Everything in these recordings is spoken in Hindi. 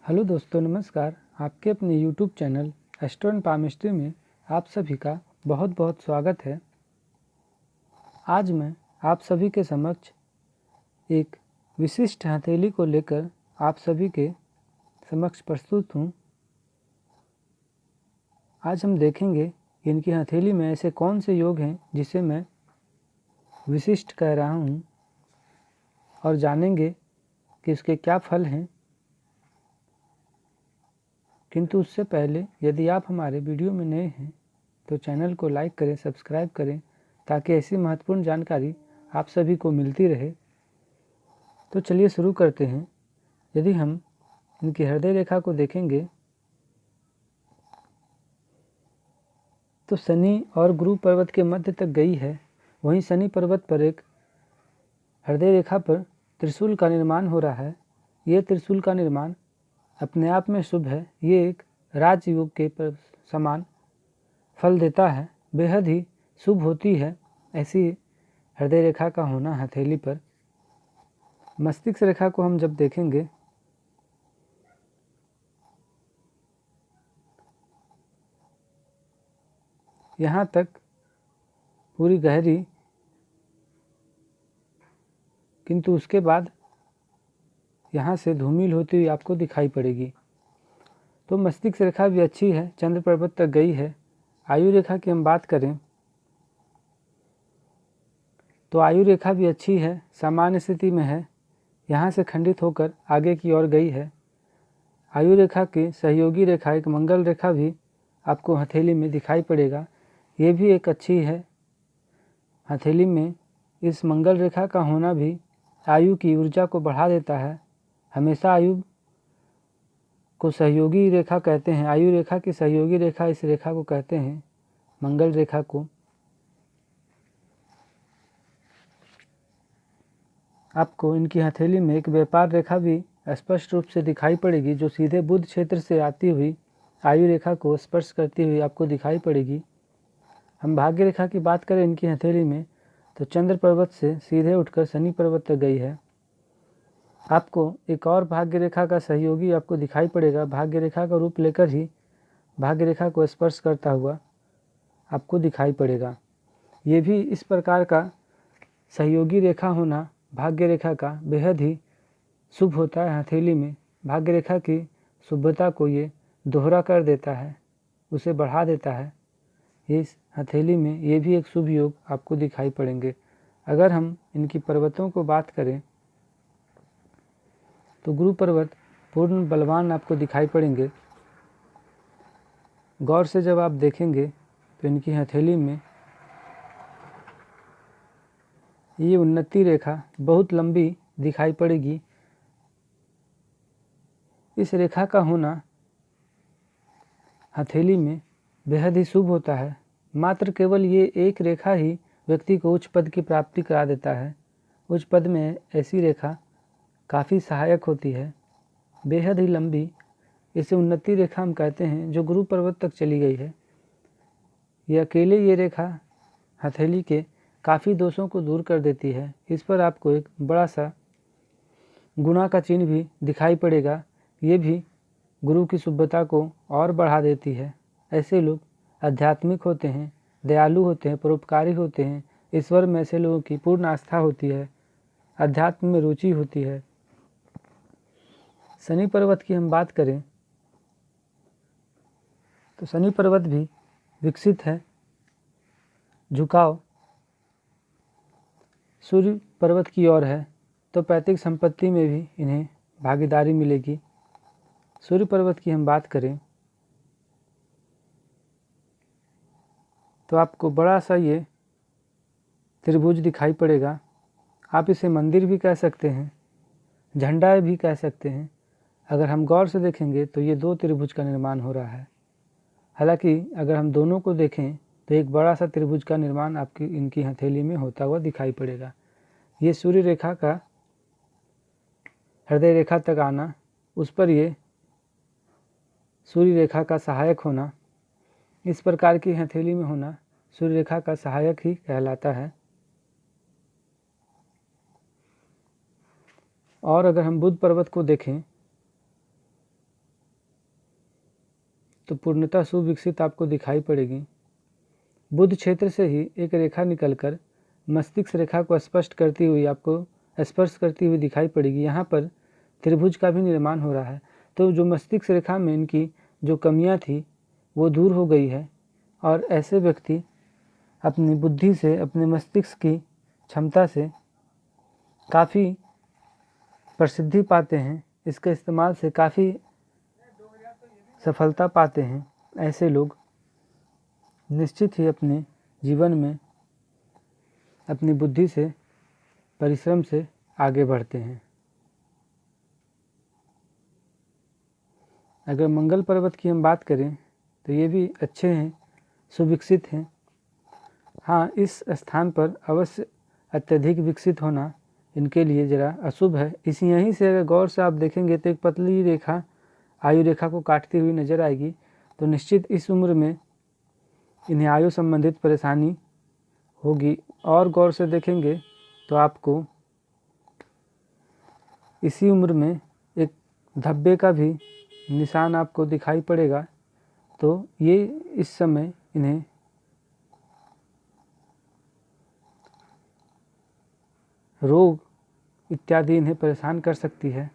हेलो दोस्तों, नमस्कार। आपके अपने YouTube channel astro and palmistry में आप सभी का बहुत बहुत स्वागत है। आज मैं आप सभी के समक्ष एक विशिष्ट हथेली को लेकर आप सभी के समक्ष प्रस्तुत हूँ। आज हम देखेंगे कि इनकी हथेली में ऐसे कौन से योग हैं जिसे मैं विशिष्ट कह रहा हूँ, और जानेंगे कि इसके क्या फल हैं। किंतु उससे पहले यदि आप हमारे वीडियो में नए हैं तो चैनल को लाइक करें, सब्सक्राइब करें, ताकि ऐसी महत्वपूर्ण जानकारी आप सभी को मिलती रहे। तो चलिए शुरू करते हैं। यदि हम इनकी हृदय रेखा को देखेंगे तो शनि और गुरु पर्वत के मध्य तक गई है। वहीं शनि पर्वत पर एक हृदय रेखा पर त्रिशूल का निर्माण हो रहा है। ये त्रिशूल का निर्माण अपने आप में शुभ है। ये एक राजयोग के समान फल देता है, बेहद ही शुभ होती है ऐसी हृदय रेखा का होना हथेली पर। मस्तिष्क रेखा को हम जब देखेंगे यहाँ तक पूरी गहरी, किंतु उसके बाद यहाँ से धूमिल होती हुई आपको दिखाई पड़ेगी। तो मस्तिष्क रेखा भी अच्छी है, चंद्र पर्वत तक गई है। आयु रेखा की हम बात करें तो आयु रेखा भी अच्छी है, सामान्य स्थिति में है। यहाँ से खंडित होकर आगे की ओर गई है। आयु रेखा की सहयोगी रेखा एक मंगल रेखा भी आपको हथेली में दिखाई पड़ेगा। ये भी एक अच्छी है। हथेली में इस मंगल रेखा का होना भी आयु की ऊर्जा को बढ़ा देता है। हमेशा आयु को सहयोगी रेखा कहते हैं। आयु रेखा की सहयोगी रेखा इस रेखा को कहते हैं, मंगल रेखा को। आपको इनकी हथेली में एक व्यापार रेखा भी स्पष्ट रूप से दिखाई पड़ेगी, जो सीधे बुध क्षेत्र से आती हुई आयु रेखा को स्पर्श करती हुई आपको दिखाई पड़ेगी। हम भाग्य रेखा की बात करें इनकी हथेली में तो चंद्र पर्वत से सीधे उठकर शनि पर्वत तक गई है। आपको एक और भाग्य रेखा का सहयोगी आपको दिखाई पड़ेगा। भाग्य रेखा का रूप लेकर ही भाग्य रेखा को स्पर्श करता हुआ आपको दिखाई पड़ेगा। ये भी इस प्रकार का सहयोगी रेखा होना भाग्य रेखा का बेहद ही शुभ होता है। हथेली में भाग्य रेखा की शुभता को ये दोहरा कर देता है, उसे बढ़ा देता है। इस हथेली में ये भी एक शुभ योग आपको दिखाई पड़ेंगे। अगर हम इनकी पर्वतों को बात करें तो गुरु पर्वत पूर्ण बलवान आपको दिखाई पड़ेंगे। गौर से जब आप देखेंगे तो इनकी हथेली में ये उन्नति रेखा बहुत लंबी दिखाई पड़ेगी। इस रेखा का होना हथेली में बेहद ही शुभ होता है। मात्र केवल ये एक रेखा ही व्यक्ति को उच्च पद की प्राप्ति करा देता है। उच्च पद में ऐसी रेखा काफ़ी सहायक होती है, बेहद ही लंबी। इसे उन्नति रेखा हम कहते हैं, जो गुरु पर्वत तक चली गई है। ये अकेले ये रेखा हथेली के काफ़ी दोषों को दूर कर देती है। इस पर आपको एक बड़ा सा गुणा का चिन्ह भी दिखाई पड़ेगा। ये भी गुरु की शुभता को और बढ़ा देती है। ऐसे लोग आध्यात्मिक होते हैं, दयालु होते हैं, परोपकारी होते हैं। ईश्वर में ऐसे लोगों की पूर्ण आस्था होती है, अध्यात्म में रुचि होती है। शनि पर्वत की हम बात करें तो शनि पर्वत भी विकसित है। झुकाव सूर्य पर्वत की ओर है, तो पैतृक संपत्ति में भी इन्हें भागीदारी मिलेगी। सूर्य पर्वत की हम बात करें तो आपको बड़ा सा ये त्रिभुज दिखाई पड़ेगा। आप इसे मंदिर भी कह सकते हैं, झंडा भी कह सकते हैं। अगर हम गौर से देखेंगे तो ये दो त्रिभुज का निर्माण हो रहा है। हालांकि अगर हम दोनों को देखें तो एक बड़ा सा त्रिभुज का निर्माण आपकी इनकी हथेली में होता हुआ दिखाई पड़ेगा। ये सूर्य रेखा का हृदय रेखा तक आना, उस पर ये सूर्य रेखा का सहायक होना, इस प्रकार की हथेली में होना सूर्य रेखा का सहायक ही कहलाता है। और अगर हम बुध पर्वत को देखें तो पूर्णतः सुविकसित आपको दिखाई पड़ेगी। बुध क्षेत्र से ही एक रेखा निकलकर मस्तिष्क रेखा को स्पष्ट करती हुई आपको स्पर्श करती हुई दिखाई पड़ेगी। यहाँ पर त्रिभुज का भी निर्माण हो रहा है। तो जो मस्तिष्क रेखा में इनकी जो कमियाँ थी वो दूर हो गई है और ऐसे व्यक्ति अपनी बुद्धि से, अपने मस्तिष्क की क्षमता से काफ़ी प्रसिद्धि पाते हैं, इसके इस्तेमाल से काफ़ी सफलता पाते हैं। ऐसे लोग निश्चित ही अपने जीवन में अपनी बुद्धि से, परिश्रम से आगे बढ़ते हैं। अगर मंगल पर्वत की हम बात करें तो ये भी अच्छे हैं, सुविकसित हैं। हाँ, इस स्थान पर अवश्य अत्यधिक विकसित होना इनके लिए ज़रा अशुभ है। यहीं से अगर गौर से आप देखेंगे तो एक पतली रेखा आयु रेखा को काटती हुई नजर आएगी। तो निश्चित इस उम्र में इन्हें आयु संबंधित परेशानी होगी। और गौर से देखेंगे तो आपको इसी उम्र में एक धब्बे का भी निशान आपको दिखाई पड़ेगा। तो ये इस समय इन्हें रोग इत्यादि इन्हें परेशान कर सकती है।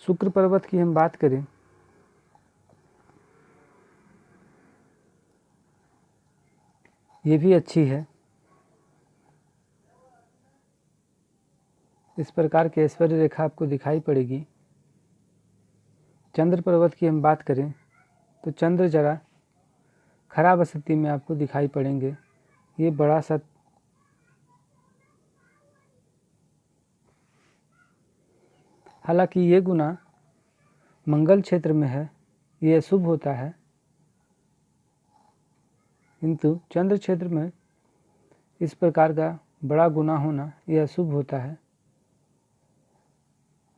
शुक्र पर्वत की हम बात करें ये भी अच्छी है। इस प्रकार की ऐश्वर्य रेखा आपको दिखाई पड़ेगी। चंद्र पर्वत की हम बात करें तो चंद्र जरा खराब स्थिति में आपको दिखाई पड़ेंगे। ये बड़ा सा हालांकि ये गुना मंगल क्षेत्र में है, ये अशुभ होता है, किंतु चंद्र क्षेत्र में इस प्रकार का बड़ा गुना होना यह अशुभ होता है।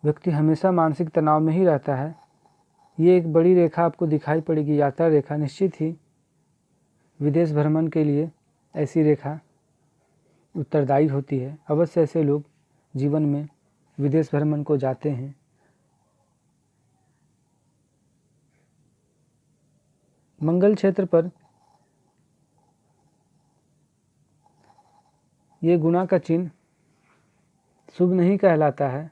व्यक्ति हमेशा मानसिक तनाव में ही रहता है। ये एक बड़ी रेखा आपको दिखाई पड़ेगी, यात्रा रेखा। निश्चित ही विदेश भ्रमण के लिए ऐसी रेखा उत्तरदायी होती है। अवश्य ऐसे लोग जीवन में विदेश भ्रमण को जाते हैं। मंगल क्षेत्र पर ये गुना का चिन्ह शुभ नहीं कहलाता है।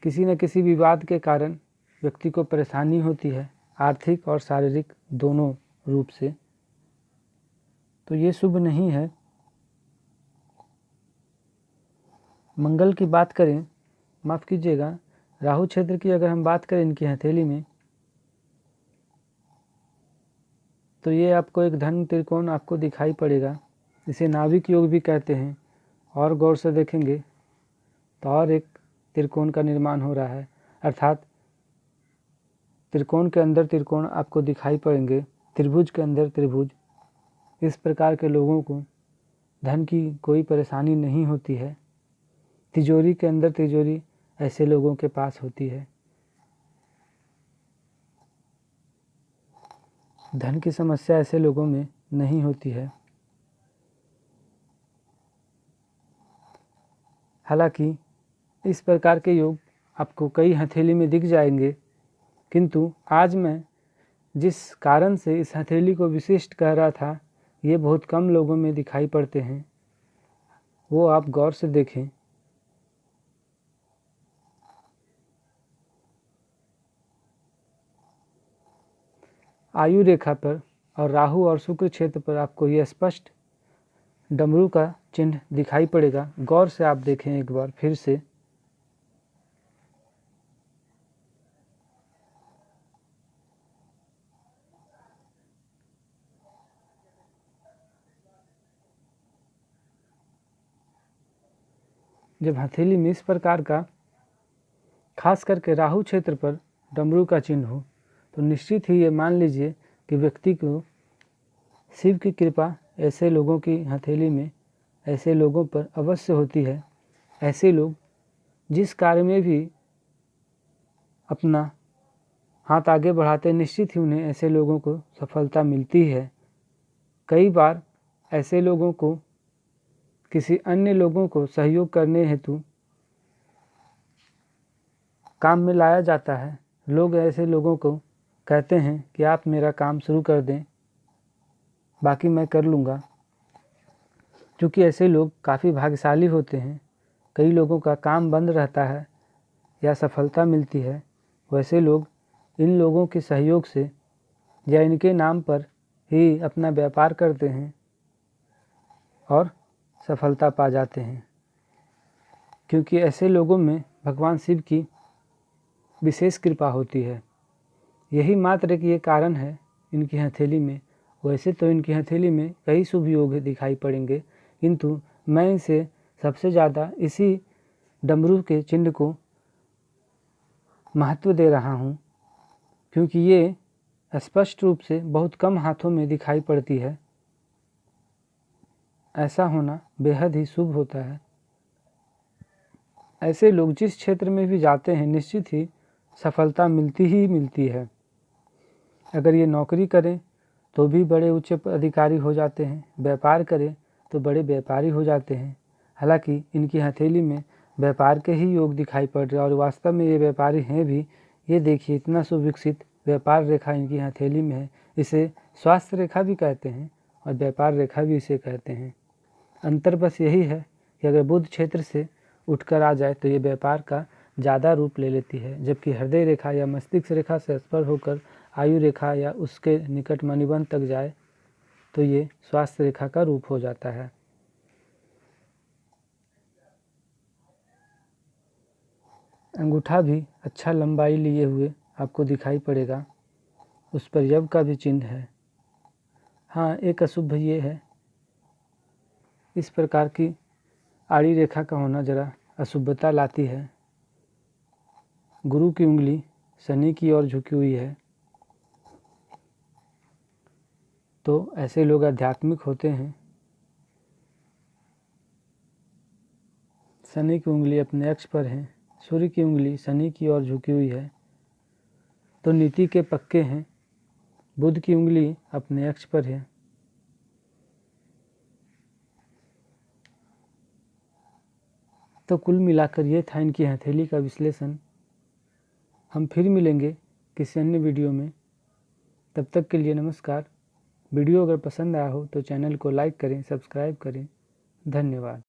किसी न किसी विवाद के कारण व्यक्ति को परेशानी होती है, आर्थिक और शारीरिक दोनों रूप से। तो ये शुभ नहीं है। मंगल की बात करें, माफ़ कीजिएगा, राहु क्षेत्र की अगर हम बात करें इनकी हथेली में, तो ये आपको एक धन त्रिकोण आपको दिखाई पड़ेगा। इसे नाभिक योग भी कहते हैं। और गौर से देखेंगे तो और एक त्रिकोण का निर्माण हो रहा है, अर्थात त्रिकोण के अंदर त्रिकोण आपको दिखाई पड़ेंगे, त्रिभुज के अंदर त्रिभुज। इस प्रकार के लोगों को धन की कोई परेशानी नहीं होती है। तिजोरी के अंदर तिजोरी ऐसे लोगों के पास होती है। धन की समस्या ऐसे लोगों में नहीं होती है। हालांकि इस प्रकार के योग आपको कई हथेली में दिख जाएंगे, किंतु आज मैं जिस कारण से इस हथेली को विशिष्ट कह रहा था, ये बहुत कम लोगों में दिखाई पड़ते हैं, वो आप गौर से देखें। आयु रेखा पर और राहु और शुक्र क्षेत्र पर आपको यह स्पष्ट डमरू का चिन्ह दिखाई पड़ेगा। गौर से आप देखें एक बार फिर से। जब हथेली में इस प्रकार का खास करके राहु क्षेत्र पर डमरू का चिन्ह हो, तो निश्चित ही ये मान लीजिए कि व्यक्ति को शिव की कृपा ऐसे लोगों की हथेली में, ऐसे लोगों पर अवश्य होती है। ऐसे लोग जिस कार्य में भी अपना हाथ आगे बढ़ाते, निश्चित ही उन्हें ऐसे लोगों को सफलता मिलती है। कई बार ऐसे लोगों को किसी अन्य लोगों को सहयोग करने हेतु काम में लाया जाता है। लोग ऐसे लोगों को कहते हैं कि आप मेरा काम शुरू कर दें, बाकी मैं कर लूँगा। क्योंकि ऐसे लोग काफ़ी भाग्यशाली होते हैं। कई लोगों का काम बंद रहता है या सफलता मिलती है, वैसे लोग इन लोगों के सहयोग से या इनके नाम पर ही अपना व्यापार करते हैं और सफलता पा जाते हैं। क्योंकि ऐसे लोगों में भगवान शिव की विशेष कृपा होती है। यही मात्र एक ये कारण है इनकी हथेली में। वैसे तो इनकी हथेली में कई शुभ योग दिखाई पड़ेंगे, किंतु मैं इसे सबसे ज़्यादा इसी डमरू के चिन्ह को महत्व दे रहा हूँ, क्योंकि ये स्पष्ट रूप से बहुत कम हाथों में दिखाई पड़ती है। ऐसा होना बेहद ही शुभ होता है। ऐसे लोग जिस क्षेत्र में भी जाते हैं निश्चित ही सफलता मिलती ही मिलती है। अगर ये नौकरी करें तो भी बड़े उच्च अधिकारी हो जाते हैं, व्यापार करें तो बड़े व्यापारी हो जाते हैं। हालांकि इनकी हथेली में व्यापार के ही योग दिखाई पड़ रहे हैं और वास्तव में ये व्यापारी हैं भी। ये देखिए इतना सुविकसित व्यापार रेखा इनकी हथेली में है। इसे स्वास्थ्य रेखा भी कहते हैं और व्यापार रेखा भी इसे कहते हैं। अंतर बस यही है कि अगर बुध क्षेत्र से उठकर आ जाए तो ये व्यापार का ज़्यादा रूप ले लेती है, जबकि हृदय रेखा या मस्तिष्क रेखा से स्पर्श होकर आयु रेखा या उसके निकट मणिबंध तक जाए तो ये स्वास्थ्य रेखा का रूप हो जाता है। अंगूठा भी अच्छा लंबाई लिए हुए आपको दिखाई पड़ेगा, उस पर यव का भी चिन्ह है। हाँ, एक अशुभ ये है, इस प्रकार की आड़ी रेखा का होना जरा अशुभता लाती है। गुरु की उंगली शनि की ओर झुकी हुई है, तो ऐसे लोग आध्यात्मिक होते हैं। शनि की उंगली अपने अक्ष पर है, सूर्य की उंगली शनि की ओर झुकी हुई है, तो नीति के पक्के हैं। बुध की उंगली अपने अक्ष पर है। तो कुल मिलाकर ये था इनकी हथेली का विश्लेषण। हम फिर मिलेंगे किसी अन्य वीडियो में। तब तक के लिए नमस्कार। वीडियो अगर पसंद आया हो तो चैनल को लाइक करें, सब्सक्राइब करें। धन्यवाद।